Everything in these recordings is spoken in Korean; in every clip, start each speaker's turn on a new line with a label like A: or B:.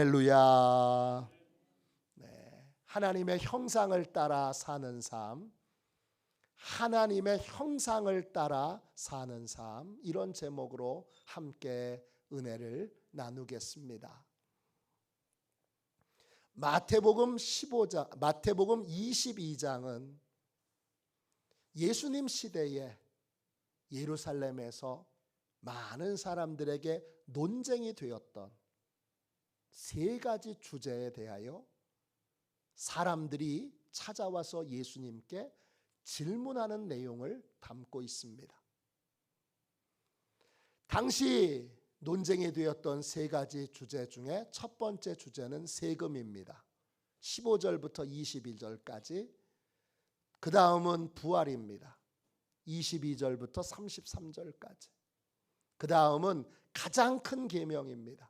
A: 할렐루야. 네, 하나님의 형상을 따라 사는 삶, 하나님의 형상을 따라 사는 삶, 이런 제목으로 함께 은혜를 나누겠습니다. 마태복음 22장은 예수님 시대에 예루살렘에서 많은 사람들에게 논쟁이 되었던 세 가지 주제에 대하여 사람들이 찾아와서 예수님께 질문하는 내용을 담고 있습니다. 당시 논쟁이 되었던 세 가지 주제 중에 첫 번째 주제는 세금입니다. 15절부터 21절까지. 그 다음은 부활입니다. 22절부터 33절까지. 그 다음은 가장 큰 계명입니다.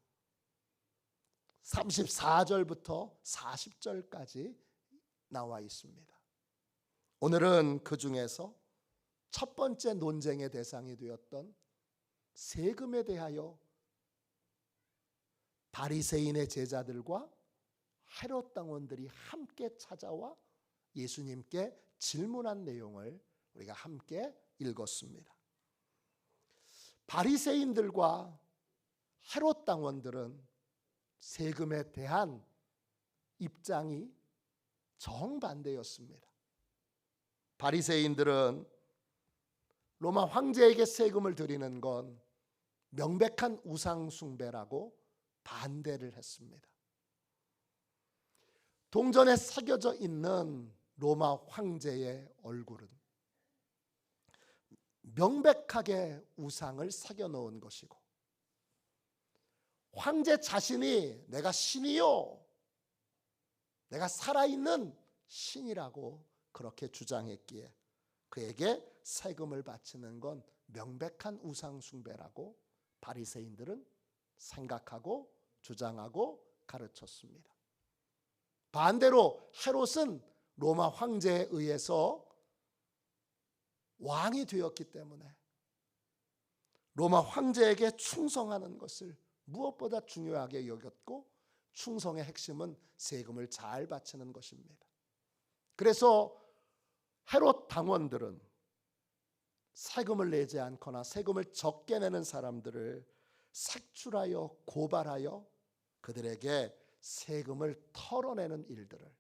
A: 34절부터 40절까지 나와 있습니다. 오늘은 그 중에서 첫 번째 논쟁의 대상이 되었던 세금에 대하여 바리새인의 제자들과 헤롯 당원들이 함께 찾아와 예수님께 질문한 내용을 우리가 함께 읽었습니다. 바리새인들과 헤롯 당원들은 세금에 대한 입장이 정반대였습니다. 바리새인들은 로마 황제에게 세금을 드리는 건 명백한 우상 숭배라고 반대를 했습니다. 동전에 새겨져 있는 로마 황제의 얼굴은 명백하게 우상을 새겨 놓은 것이고, 황제 자신이 내가 신이요, 내가 살아있는 신이라고 그렇게 주장했기에 그에게 세금을 바치는 건 명백한 우상 숭배라고 바리새인들은 생각하고 주장하고 가르쳤습니다. 반대로 헤롯은 로마 황제에 의해서 왕이 되었기 때문에 로마 황제에게 충성하는 것을 무엇보다 중요하게 여겼고, 충성의 핵심은 세금을 잘 바치는 것입니다. 그래서 헤롯 당원들은 세금을 내지 않거나 세금을 적게 내는 사람들을 색출하여 고발하여 그들에게 세금을 털어내는 일들을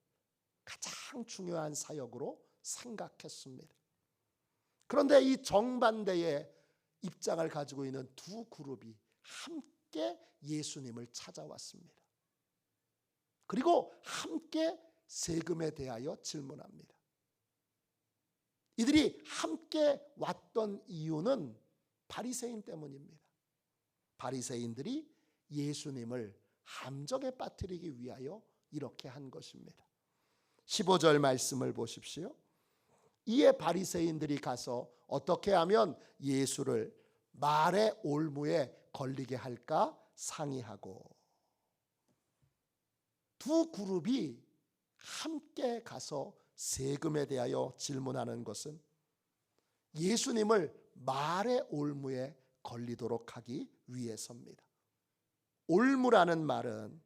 A: 가장 중요한 사역으로 생각했습니다. 그런데 이 정반대의 입장을 가지고 있는 두 그룹이 함께 예수님을 찾아왔습니다. 그리고 함께 세금에 대하여 질문합니다. 이들이 함께 왔던 이유는 바리새인 때문입니다. 바리새인들이 예수님을 함정에 빠뜨리기 위하여 이렇게 한 것입니다. 15절 말씀을 보십시오. 이에 바리새인들이 가서 어떻게 하면 예수를 말의 올무에 걸리게 할까 상의하고. 두 그룹이 함께 가서 세금에 대하여 질문하는 것은 예수님을 말의 올무에 걸리도록 하기 위해서입니다. 올무라는 말은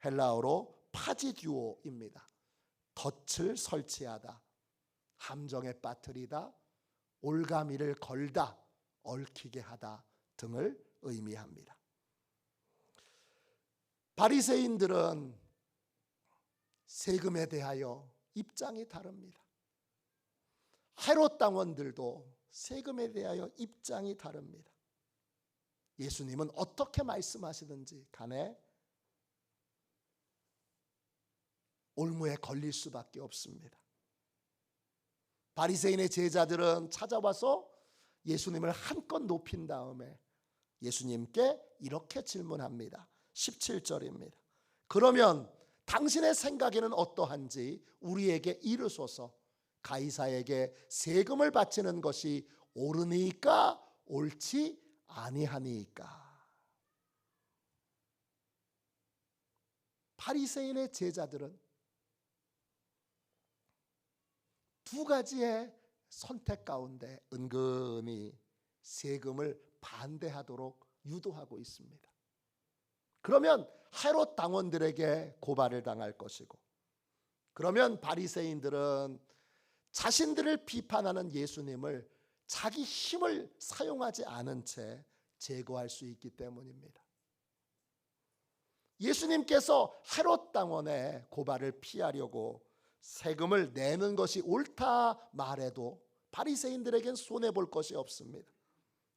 A: 헬라어로 파지듀오입니다. 덫을 설치하다, 함정에 빠뜨리다, 올가미를 걸다, 얽히게 하다 등을 의미합니다. 바리새인들은 세금에 대하여 입장이 다릅니다. 헤롯 당원들도 세금에 대하여 입장이 다릅니다. 예수님은 어떻게 말씀하시든지 간에 올무에 걸릴 수밖에 없습니다. 바리새인의 제자들은 찾아와서 예수님을 한껏 높인 다음에 예수님께 이렇게 질문합니다. 17절입니다. 그러면 당신의 생각에는 어떠한지 우리에게 이르소서. 가이사에게 세금을 바치는 것이 옳으니까 옳지 아니하니까. 바리새인의 제자들은 두 가지의 선택 가운데 은근히 세금을 반대하도록 유도하고 있습니다. 그러면 헤롯 당원들에게 고발을 당할 것이고, 그러면 바리새인들은 자신들을 비판하는 예수님을 자기 힘을 사용하지 않은 채 제거할 수 있기 때문입니다. 예수님께서 헤롯 당원의 고발을 피하려고 세금을 내는 것이 옳다 말해도 바리새인들에겐 손해볼 것이 없습니다.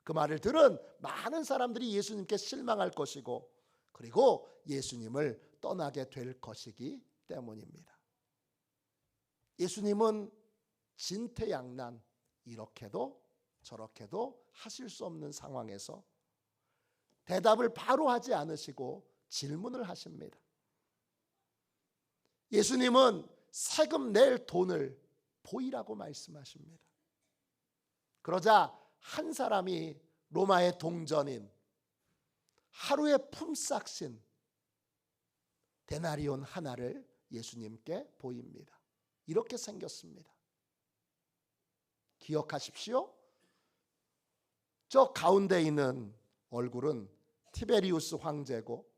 A: 그 말을 들은 많은 사람들이 예수님께 실망할 것이고, 그리고 예수님을 떠나게 될 것이기 때문입니다. 예수님은 진퇴양난, 이렇게도 저렇게도 하실 수 없는 상황에서 대답을 바로 하지 않으시고 질문을 하십니다. 예수님은 세금 낼 돈을 보이라고 말씀하십니다. 그러자 한 사람이 로마의 동전인 하루의 품삯인 데나리온 하나를 예수님께 보입니다. 이렇게 생겼습니다. 기억하십시오. 저 가운데 있는 얼굴은 티베리우스 황제고,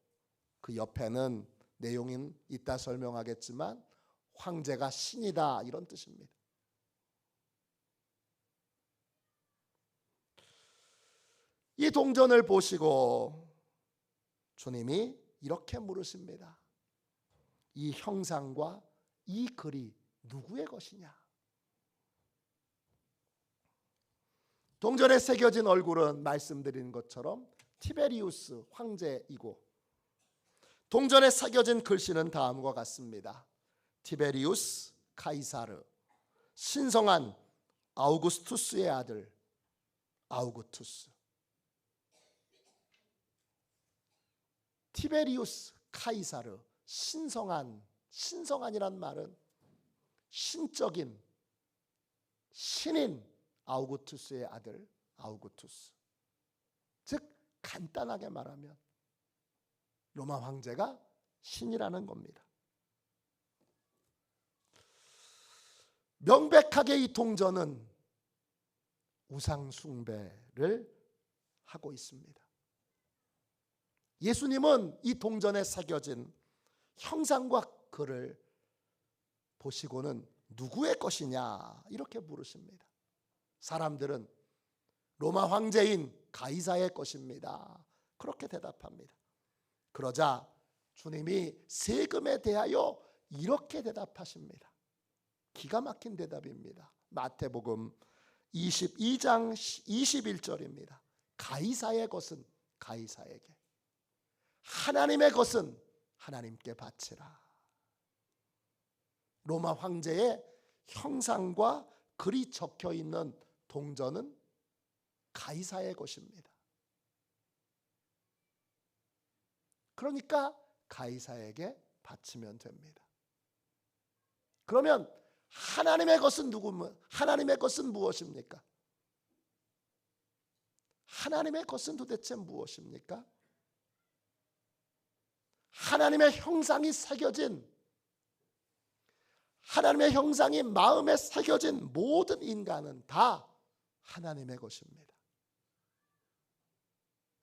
A: 그 옆에는 내용은 이따 설명하겠지만 황제가 신이다, 이런 뜻입니다. 이 동전을 보시고 주님이 이렇게 물으십니다. 이 형상과 이 글이 누구의 것이냐? 동전에 새겨진 얼굴은 말씀드린 것처럼 티베리우스 황제이고, 동전에 새겨진 글씨는 다음과 같습니다. 티베리우스 카이사르, 신성한 아우구스투스의 아들 아우구투스. 티베리우스 카이사르, 신성한이란 말은 신적인 신인 아우구투스의 아들 아우구투스. 즉 간단하게 말하면 로마 황제가 신이라는 겁니다. 명백하게 이 동전은 우상 숭배를 하고 있습니다. 예수님은 이 동전에 새겨진 형상과 글을 보시고는 누구의 것이냐 이렇게 물으십니다. 사람들은 로마 황제인 가이사의 것입니다, 그렇게 대답합니다. 그러자 주님이 세금에 대하여 이렇게 대답하십니다. 기가 막힌 대답입니다. 마태복음 22장 21절입니다. 가이사의 것은 가이사에게, 하나님의 것은 하나님께 바치라. 로마 황제의 형상과 글이 적혀 있는 동전은 가이사의 것입니다. 그러니까 가이사에게 바치면 됩니다. 그러면 하나님의 것은 하나님의 것은 무엇입니까? 하나님의 것은 도대체 무엇입니까? 하나님의 형상이 새겨진, 하나님의 형상이 마음에 새겨진 모든 인간은 다 하나님의 것입니다.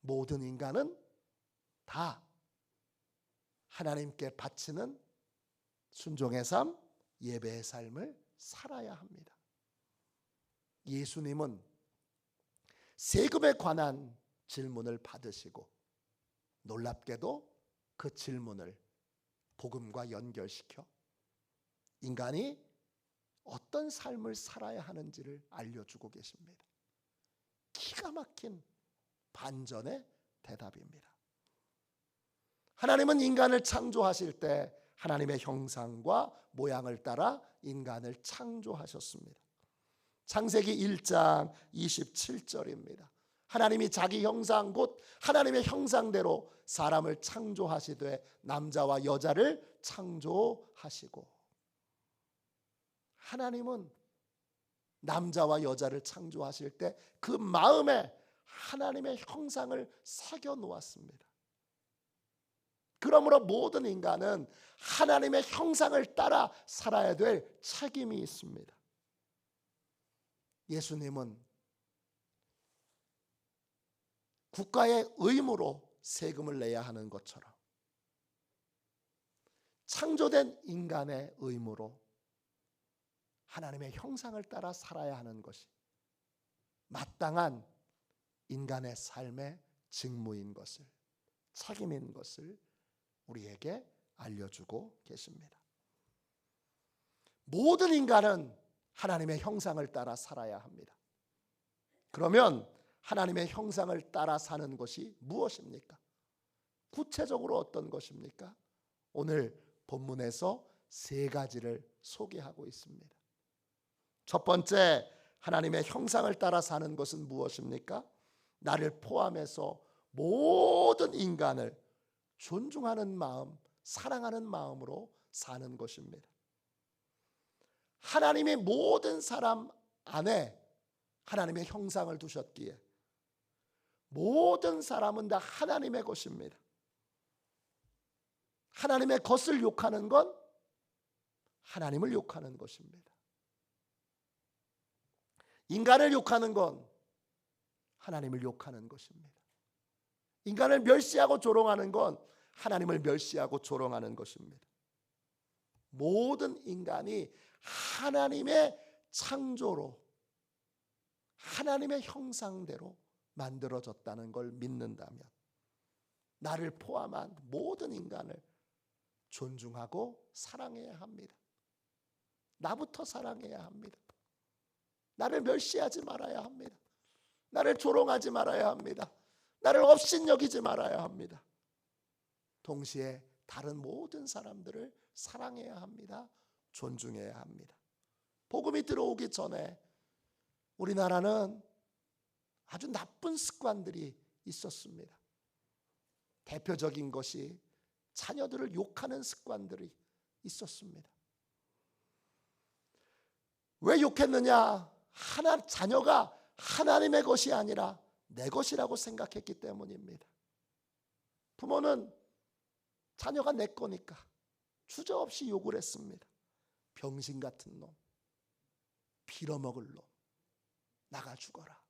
A: 모든 인간은 다 하나님께 바치는 순종의 삶, 예배의 삶을 살아야 합니다. 예수님은 세금에 관한 질문을 받으시고 놀랍게도 그 질문을 복음과 연결시켜 인간이 어떤 삶을 살아야 하는지를 알려주고 계십니다. 기가 막힌 반전의 대답입니다. 하나님은 인간을 창조하실 때 하나님의 형상과 모양을 따라 인간을 창조하셨습니다. 창세기 1장 27절입니다. 하나님이 자기 형상 곧 하나님의 형상대로 사람을 창조하시되 남자와 여자를 창조하시고, 하나님은 남자와 여자를 창조하실 때 그 마음에 하나님의 형상을 새겨 놓았습니다. 그러므로 모든 인간은 하나님의 형상을 따라 살아야 될 책임이 있습니다. 예수님은 국가의 의무로 세금을 내야 하는 것처럼 창조된 인간의 의무로 하나님의 형상을 따라 살아야 하는 것이 마땅한 인간의 삶의 직무인 것을, 책임인 것을 우리에게 알려주고 계십니다. 모든 인간은 하나님의 형상을 따라 살아야 합니다. 그러면 하나님의 형상을 따라 사는 것이 무엇입니까? 구체적으로 어떤 것입니까? 오늘 본문에서 세 가지를 소개하고 있습니다. 첫 번째, 하나님의 형상을 따라 사는 것은 무엇입니까? 나를 포함해서 모든 인간을 존중하는 마음, 사랑하는 마음으로 사는 것입니다. 하나님이 모든 사람 안에 하나님의 형상을 두셨기에 모든 사람은 다 하나님의 것입니다. 하나님의 것을 욕하는 건 하나님을 욕하는 것입니다. 인간을 욕하는 건 하나님을 욕하는 것입니다. 인간을 멸시하고 조롱하는 건 하나님을 멸시하고 조롱하는 것입니다. 모든 인간이 하나님의 창조로 하나님의 형상대로 만들어졌다는 걸 믿는다면 나를 포함한 모든 인간을 존중하고 사랑해야 합니다. 나부터 사랑해야 합니다. 나를 멸시하지 말아야 합니다. 나를 조롱하지 말아야 합니다. 나를 업신여기지 말아야 합니다. 동시에 다른 모든 사람들을 사랑해야 합니다. 존중해야 합니다. 복음이 들어오기 전에 우리나라는 아주 나쁜 습관들이 있었습니다. 대표적인 것이 자녀들을 욕하는 습관들이 있었습니다. 왜 욕했느냐? 자녀가 하나님의 것이 아니라 내 것이라고 생각했기 때문입니다. 부모는 자녀가 내 거니까 주저없이 욕을 했습니다. 병신 같은 놈, 빌어먹을 놈, 나가 죽어라.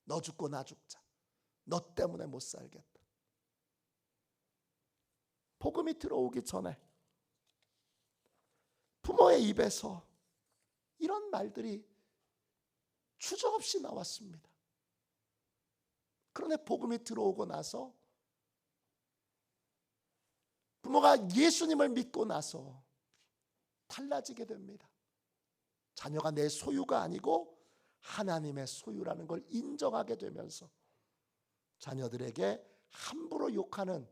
A: 너 죽고 나 죽자. 너 때문에 못 살겠다. 복음이 들어오기 전에 부모의 입에서 이런 말들이 주저없이 나왔습니다. 그런데 복음이 들어오고 나서 부모가 예수님을 믿고 나서 달라지게 됩니다. 자녀가 내 소유가 아니고 하나님의 소유라는 걸 인정하게 되면서 자녀들에게 함부로 욕하는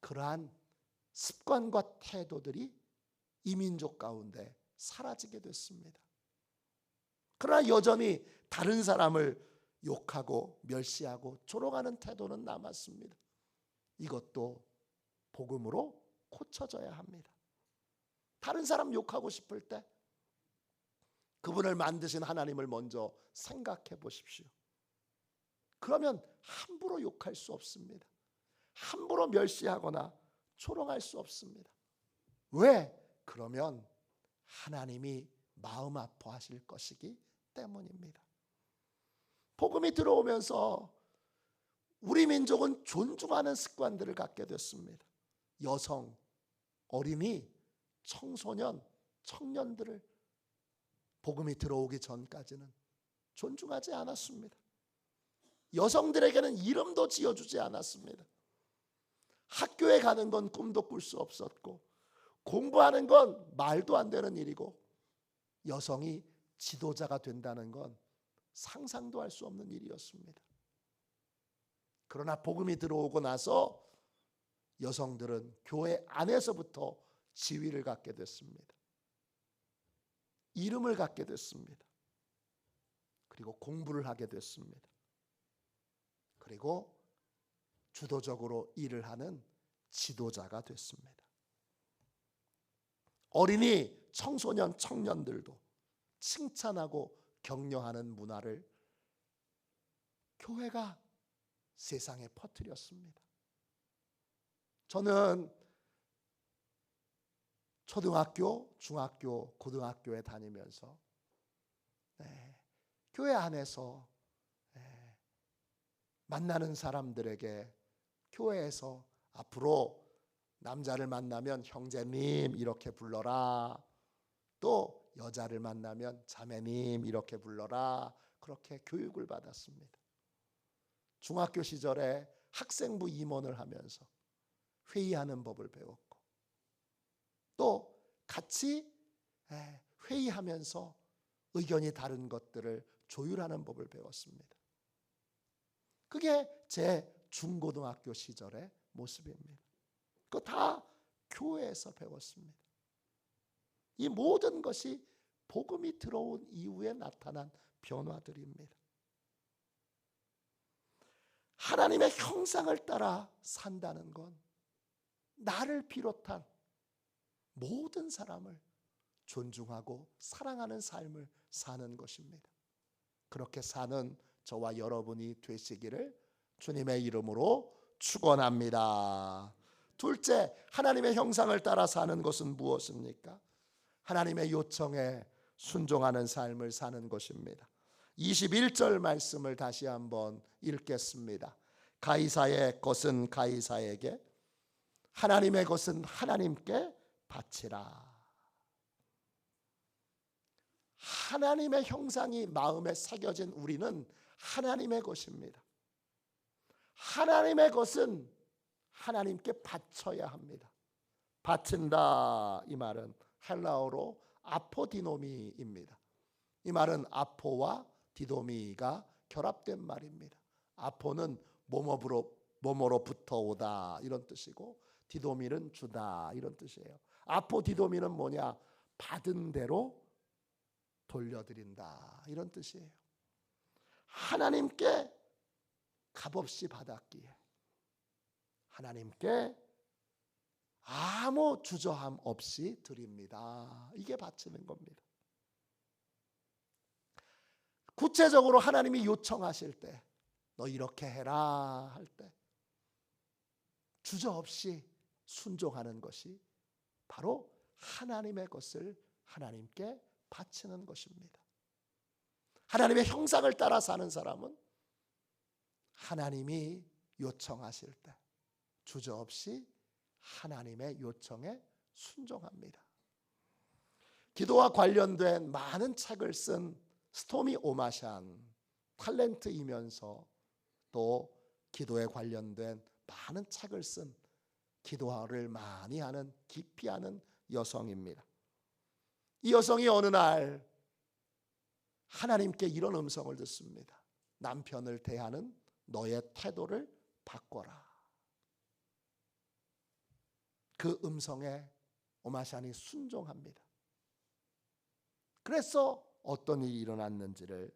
A: 그러한 습관과 태도들이 이민족 가운데 사라지게 됐습니다. 그러나 여전히 다른 사람을 욕하고 멸시하고 조롱하는 태도는 남았습니다. 이것도 복음으로 고쳐져야 합니다. 다른 사람 욕하고 싶을 때 그분을 만드신 하나님을 먼저 생각해 보십시오. 그러면 함부로 욕할 수 없습니다. 함부로 멸시하거나 조롱할 수 없습니다. 왜? 그러면 하나님이 마음 아파하실 것이기 때문입니다. 복음이 들어오면서 우리 민족은 존중하는 습관들을 갖게 됐습니다. 여성, 어린이, 청소년, 청년들을 복음이 들어오기 전까지는 존중하지 않았습니다. 여성들에게는 이름도 지어주지 않았습니다. 학교에 가는 건 꿈도 꿀 수 없었고 공부하는 건 말도 안 되는 일이고 여성이 지도자가 된다는 건 상상도 할 수 없는 일이었습니다. 그러나 복음이 들어오고 나서 여성들은 교회 안에서부터 지위를 갖게 됐습니다. 이름을 갖게 됐습니다. 그리고 공부를 하게 됐습니다. 그리고 주도적으로 일을 하는 지도자가 됐습니다. 어린이, 청소년, 청년들도 칭찬하고 격려하는 문화를 교회가 세상에 퍼뜨렸습니다. 저는 초등학교, 중학교, 고등학교에 다니면서 교회 안에서 만나는 사람들에게 교회에서 앞으로 남자를 만나면 형제님 이렇게 불러라. 또 여자를 만나면 자매님 이렇게 불러라. 그렇게 교육을 받았습니다. 중학교 시절에 학생부 임원을 하면서 회의하는 법을 배웠고, 또 같이 회의하면서 의견이 다른 것들을 조율하는 법을 배웠습니다. 그게 제 중고등학교 시절의 모습입니다. 그거 다 교회에서 배웠습니다. 이 모든 것이 복음이 들어온 이후에 나타난 변화들입니다. 하나님의 형상을 따라 산다는 건 나를 비롯한 모든 사람을 존중하고 사랑하는 삶을 사는 것입니다. 그렇게 사는 저와 여러분이 되시기를 주님의 이름으로 축원합니다. 둘째, 하나님의 형상을 따라 사는 것은 무엇입니까? 하나님의 요청에 순종하는 삶을 사는 것입니다. 21절 말씀을 다시 한번 읽겠습니다. 가이사의 것은 가이사에게, 하나님의 것은 하나님께 바치라. 하나님의 형상이 마음에 새겨진 우리는 하나님의 것입니다. 하나님의 것은 하나님께 바쳐야 합니다. 바친다, 이 말은 헬라어로 아포디노미입니다. 이 말은 아포와 디도미가 결합된 말입니다. 아포는 뭐뭐로부터 오다 이런 뜻이고, 디도미는 주다 이런 뜻이에요. 아포디도미는 뭐냐? 받은 대로 돌려드린다 이런 뜻이에요. 하나님께 값없이 받았기에 하나님께 아무 주저함 없이 드립니다. 이게 바치는 겁니다. 구체적으로 하나님이 요청하실 때, 너 이렇게 해라 할 때 주저없이 순종하는 것이 바로 하나님의 것을 하나님께 바치는 것입니다. 하나님의 형상을 따라 사는 사람은 하나님이 요청하실 때 주저없이 하나님의 요청에 순종합니다. 기도와 관련된 많은 책을 쓴 스토미 오마샨, 탤런트이면서 또 기도에 관련된 많은 책을 쓴, 기도를 많이 하는, 깊이 하는 여성입니다. 이 여성이 어느 날 하나님께 이런 음성을 듣습니다. 남편을 대하는 너의 태도를 바꿔라. 그 음성에 오마샨이 순종합니다. 그래서 어떤 일이 일어났는지를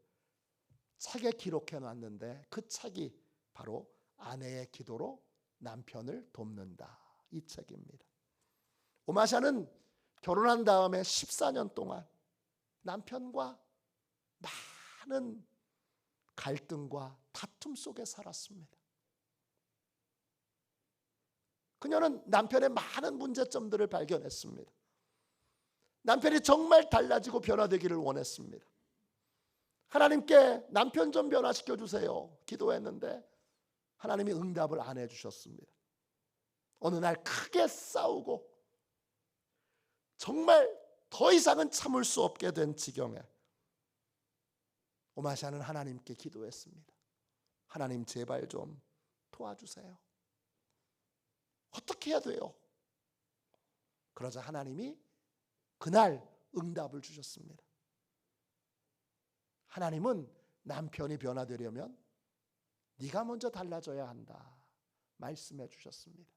A: 책에 기록해 놨는데, 그 책이 바로 아내의 기도로 남편을 돕는다, 이 책입니다. 오마샨은 결혼한 다음에 14년 동안 남편과 많은 갈등과 다툼 속에 살았습니다. 그녀는 남편의 많은 문제점들을 발견했습니다. 남편이 정말 달라지고 변화되기를 원했습니다. 하나님께 남편 좀 변화시켜 주세요 기도했는데 하나님이 응답을 안 해주셨습니다. 어느 날 크게 싸우고 정말 더 이상은 참을 수 없게 된 지경에 오마샤는 하나님께 기도했습니다. 하나님 제발 좀 도와주세요. 어떻게 해야 돼요? 그러자 하나님이 그날 응답을 주셨습니다. 하나님은 남편이 변화되려면 네가 먼저 달라져야 한다 말씀해 주셨습니다.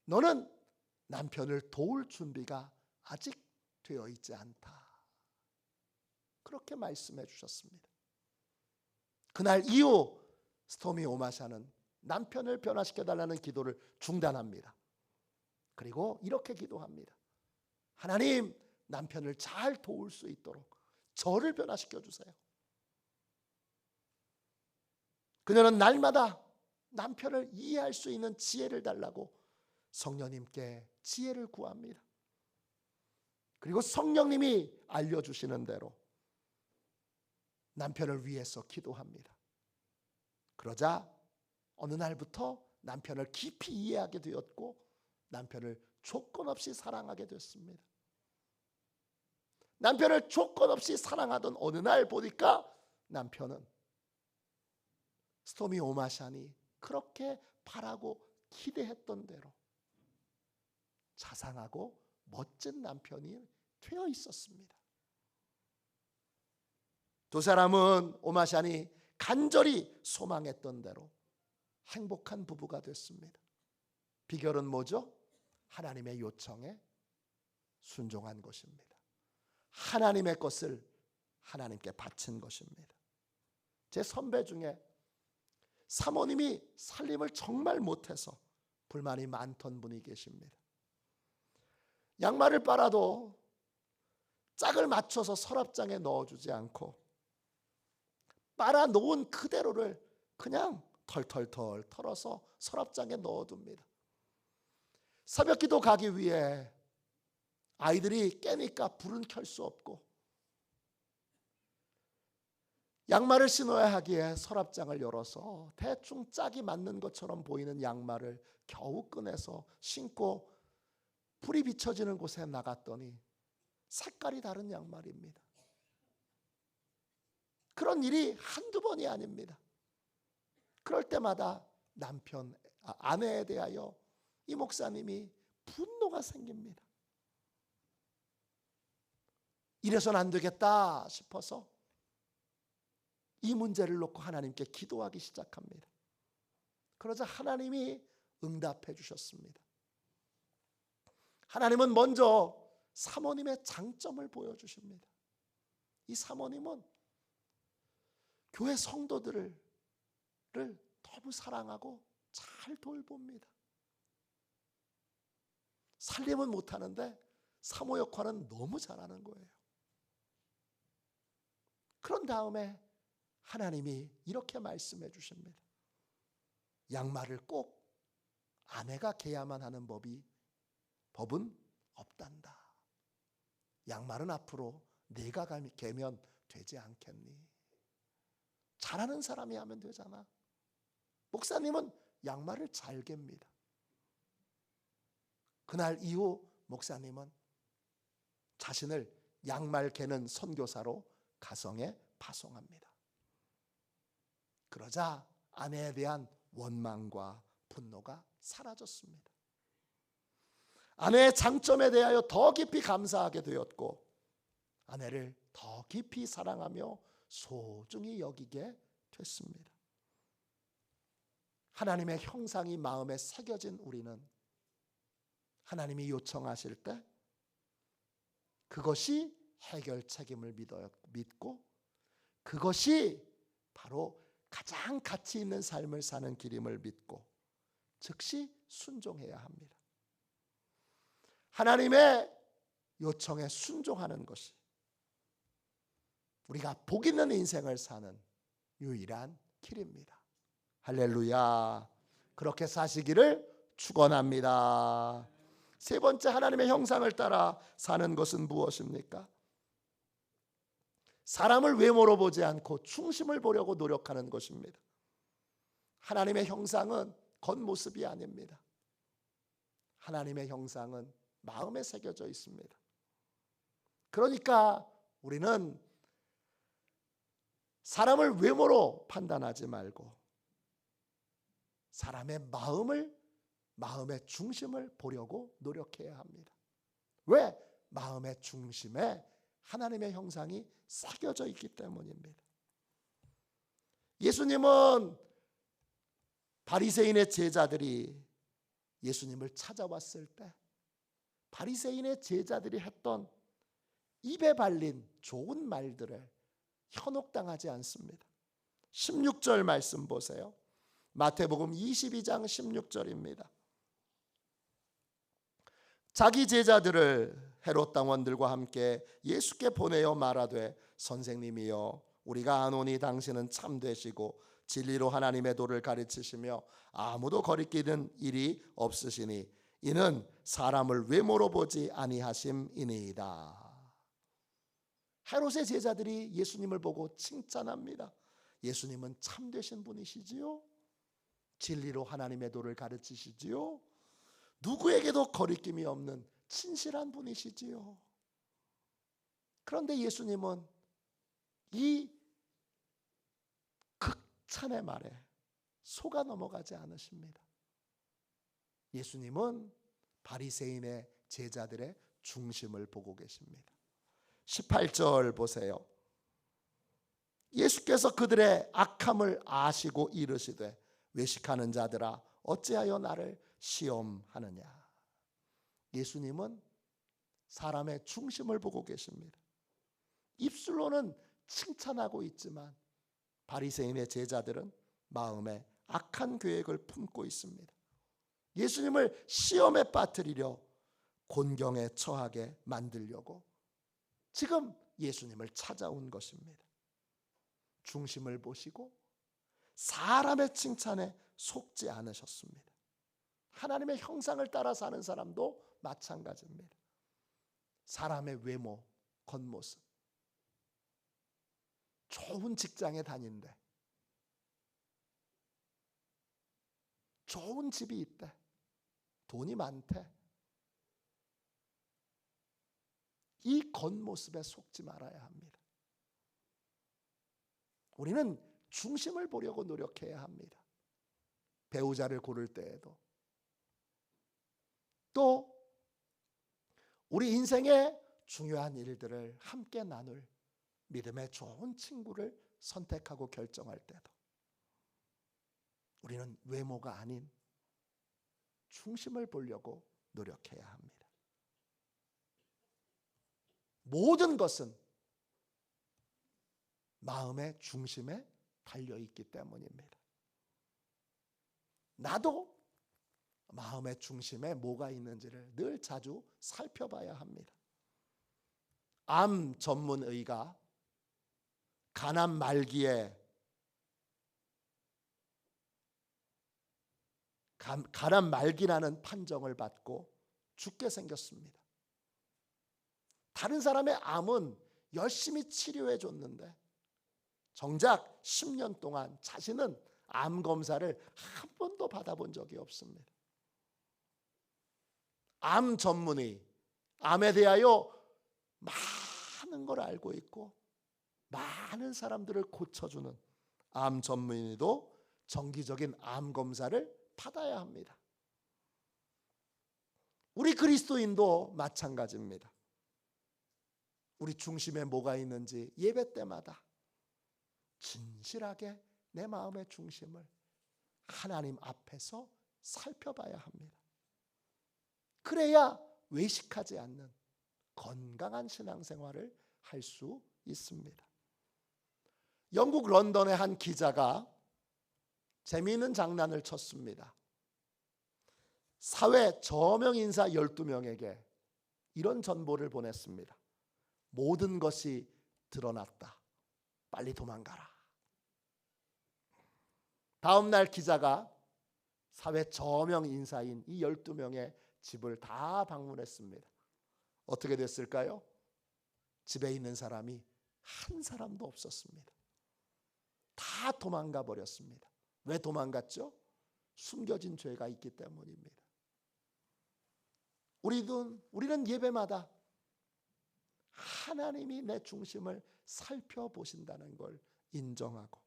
A: 너는 남편을 도울 준비가 아직 되어 있지 않다, 그렇게 말씀해 주셨습니다. 그날 이후 스토미 오마샤는 남편을 변화시켜달라는 기도를 중단합니다. 그리고 이렇게 기도합니다. 하나님, 남편을 잘 도울 수 있도록 저를 변화시켜 주세요. 그녀는 날마다 남편을 이해할 수 있는 지혜를 달라고 성령님께 지혜를 구합니다. 그리고 성령님이 알려주시는 대로 남편을 위해서 기도합니다. 그러자 어느 날부터 남편을 깊이 이해하게 되었고 남편을 조건 없이 사랑하게 됐습니다. 남편을 조건 없이 사랑하던 어느 날 보니까 남편은 스토미 오마샨이 그렇게 바라고 기대했던 대로 자상하고 멋진 남편이 되어 있었습니다. 두 사람은 오마샨이 간절히 소망했던 대로 행복한 부부가 됐습니다. 비결은 뭐죠? 하나님의 요청에 순종한 것입니다. 하나님의 것을 하나님께 바친 것입니다. 제 선배 중에 사모님이 살림을 정말 못해서 불만이 많던 분이 계십니다. 양말을 빨아도 짝을 맞춰서 서랍장에 넣어주지 않고 빨아 놓은 그대로를 그냥 털털털 털어서 서랍장에 넣어둡니다. 새벽기도 가기 위해 아이들이 깨니까 불은 켤 수 없고 양말을 신어야 하기에 서랍장을 열어서 대충 짝이 맞는 것처럼 보이는 양말을 겨우 꺼내서 신고 불이 비춰지는 곳에 나갔더니 색깔이 다른 양말입니다. 그런 일이 한두 번이 아닙니다. 그럴 때마다 아내에 대하여 이 목사님이 분노가 생깁니다. 이래서는 안 되겠다 싶어서 이 문제를 놓고 하나님께 기도하기 시작합니다. 그러자 하나님이 응답해 주셨습니다. 하나님은 먼저 사모님의 장점을 보여주십니다. 이 사모님은 교회 성도들을 너무 사랑하고 잘 돌봅니다. 살림은 못하는데 사모 역할은 너무 잘하는 거예요. 그런 다음에 하나님이 이렇게 말씀해 주십니다. 양말을 꼭 아내가 개야만 하는 법은 없단다. 양말은 앞으로 네가 개면 되지 않겠니? 잘하는 사람이 하면 되잖아. 목사님은 양말을 잘 갭니다. 그날 이후 목사님은 자신을 양말 개는 선교사로 가정에 파송합니다. 그러자 아내에 대한 원망과 분노가 사라졌습니다. 아내의 장점에 대하여 더 깊이 감사하게 되었고 아내를 더 깊이 사랑하며 소중히 여기게 됐습니다. 하나님의 형상이 마음에 새겨진 우리는 하나님이 요청하실 때 그것이 해결 책임을 믿고 그것이 바로 가장 가치 있는 삶을 사는 길임을 믿고 즉시 순종해야 합니다. 하나님의 요청에 순종하는 것이 우리가 복 있는 인생을 사는 유일한 길입니다. 할렐루야. 그렇게 사시기를 축원합니다. 세 번째, 하나님의 형상을 따라 사는 것은 무엇입니까? 사람을 외모로 보지 않고 중심을 보려고 노력하는 것입니다. 하나님의 형상은 겉모습이 아닙니다. 하나님의 형상은 마음에 새겨져 있습니다. 그러니까 우리는 사람을 외모로 판단하지 말고 사람의 마음의 중심을 보려고 노력해야 합니다. 왜? 마음의 중심에 하나님의 형상이 새겨져 있기 때문입니다. 예수님은 바리새인의 제자들이 예수님을 찾아왔을 때 바리새인의 제자들이 했던 입에 발린 좋은 말들을 현혹당하지 않습니다. 16절 말씀 보세요. 마태복음 22장 16절입니다. 자기 제자들을 헤롯 당원들과 함께 예수께 보내어 말하되 선생님이여 우리가 아노니 당신은 참되시고 진리로 하나님의 도를 가르치시며 아무도 거리끼는 일이 없으시니 이는 사람을 외모로 보지 아니하심이니이다. 헤롯의 제자들이 예수님을 보고 칭찬합니다. 예수님은 참되신 분이시지요? 진리로 하나님의 도를 가르치시지요. 누구에게도 거리낌이 없는 진실한 분이시지요. 그런데 예수님은 이 극찬의 말에 속아 넘어가지 않으십니다. 예수님은 바리새인의 제자들의 중심을 보고 계십니다. 18절 보세요. 예수께서 그들의 악함을 아시고 이르시되 외식하는 자들아 어찌하여 나를 시험하느냐. 예수님은 사람의 중심을 보고 계십니다. 입술로는 칭찬하고 있지만 바리새인의 제자들은 마음에 악한 계획을 품고 있습니다. 예수님을 시험에 빠뜨리려 곤경에 처하게 만들려고 지금 예수님을 찾아온 것입니다. 중심을 보시고 사람의 칭찬에 속지 않으셨습니다. 하나님의 형상을 따라 사는 사람도 마찬가지입니다. 사람의 외모, 겉모습, 좋은 직장에 다닌대, 좋은 집이 있대, 돈이 많대. 이 겉모습에 속지 말아야 합니다. 우리는 중심을 보려고 노력해야 합니다. 배우자를 고를 때에도, 또 우리 인생의 중요한 일들을 함께 나눌 믿음의 좋은 친구를 선택하고 결정할 때도 우리는 외모가 아닌 중심을 보려고 노력해야 합니다. 모든 것은 마음의 중심에 달려있기 때문입니다. 나도 마음의 중심에 뭐가 있는지를 늘 자주 살펴봐야 합니다. 암 전문의가 가난 말기에 가난 말기라는 판정을 받고 죽게 생겼습니다. 다른 사람의 암은 열심히 치료해 줬는데 정작 10년 동안 자신은 암 검사를 한 번도 받아본 적이 없습니다. 암 전문의, 암에 대하여 많은 걸 알고 있고 많은 사람들을 고쳐주는 암 전문의도 정기적인 암 검사를 받아야 합니다. 우리 그리스도인도 마찬가지입니다. 우리 중심에 뭐가 있는지 예배 때마다 진실하게 내 마음의 중심을 하나님 앞에서 살펴봐야 합니다. 그래야 외식하지 않는 건강한 신앙생활을 할 수 있습니다. 영국 런던의 한 기자가 재미있는 장난을 쳤습니다. 사회 저명 인사 12명에게 이런 전보를 보냈습니다. 모든 것이 드러났다. 빨리 도망가라. 다음 날 기자가 사회 저명 인사인 이 12명의 집을 다 방문했습니다. 어떻게 됐을까요? 집에 있는 사람이 한 사람도 없었습니다. 다 도망가 버렸습니다. 왜 도망갔죠? 숨겨진 죄가 있기 때문입니다. 우리는 예배마다 하나님이 내 중심을 살펴보신다는 걸 인정하고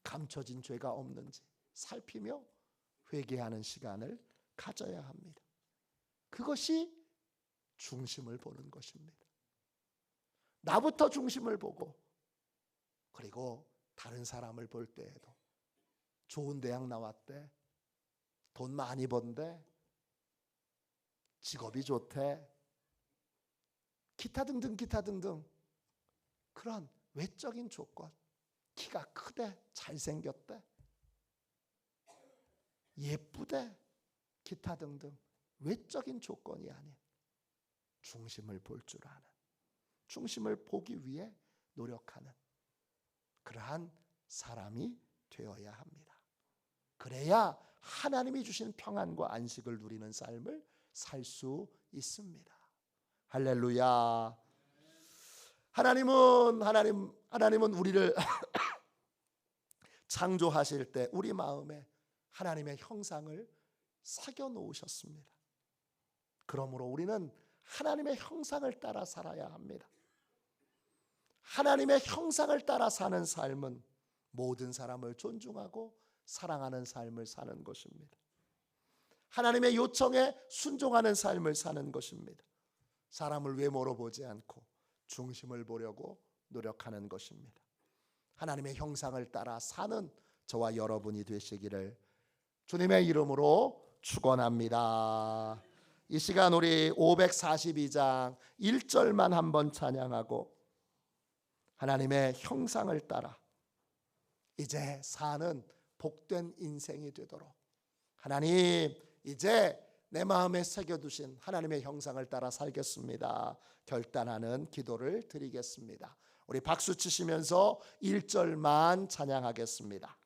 A: 감춰진 죄가 없는지 살피며 회개하는 시간을 가져야 합니다. 그것이 중심을 보는 것입니다. 나부터 중심을 보고 그리고 다른 사람을 볼 때에도 좋은 대학 나왔대, 돈 많이 번대, 직업이 좋대, 기타 등등 그런 외적인 조건, 키가 크대, 잘생겼대, 예쁘대, 기타 등등 외적인 조건이 아닌 중심을 볼 줄 아는, 중심을 보기 위해 노력하는 그러한 사람이 되어야 합니다. 그래야 하나님이 주신 평안과 안식을 누리는 삶을 살 수 있습니다. 할렐루야. 하나님은 우리를 창조하실 때 우리 마음에 하나님의 형상을 새겨 놓으셨습니다. 그러므로 우리는 하나님의 형상을 따라 살아야 합니다. 하나님의 형상을 따라 사는 삶은 모든 사람을 존중하고 사랑하는 삶을 사는 것입니다. 하나님의 요청에 순종하는 삶을 사는 것입니다. 사람을 외모로 보지 않고 중심을 보려고 노력하는 것입니다. 하나님의 형상을 따라 사는 저와 여러분이 되시기를 주님의 이름으로 축원합니다. 이 시간 우리 542장 1절만 한번 찬양하고 하나님의 형상을 따라 이제 사는 복된 인생이 되도록 하나님 이제 내 마음에 새겨두신 하나님의 형상을 따라 살겠습니다 결단하는 기도를 드리겠습니다. 우리 박수 치시면서 1절만 찬양하겠습니다.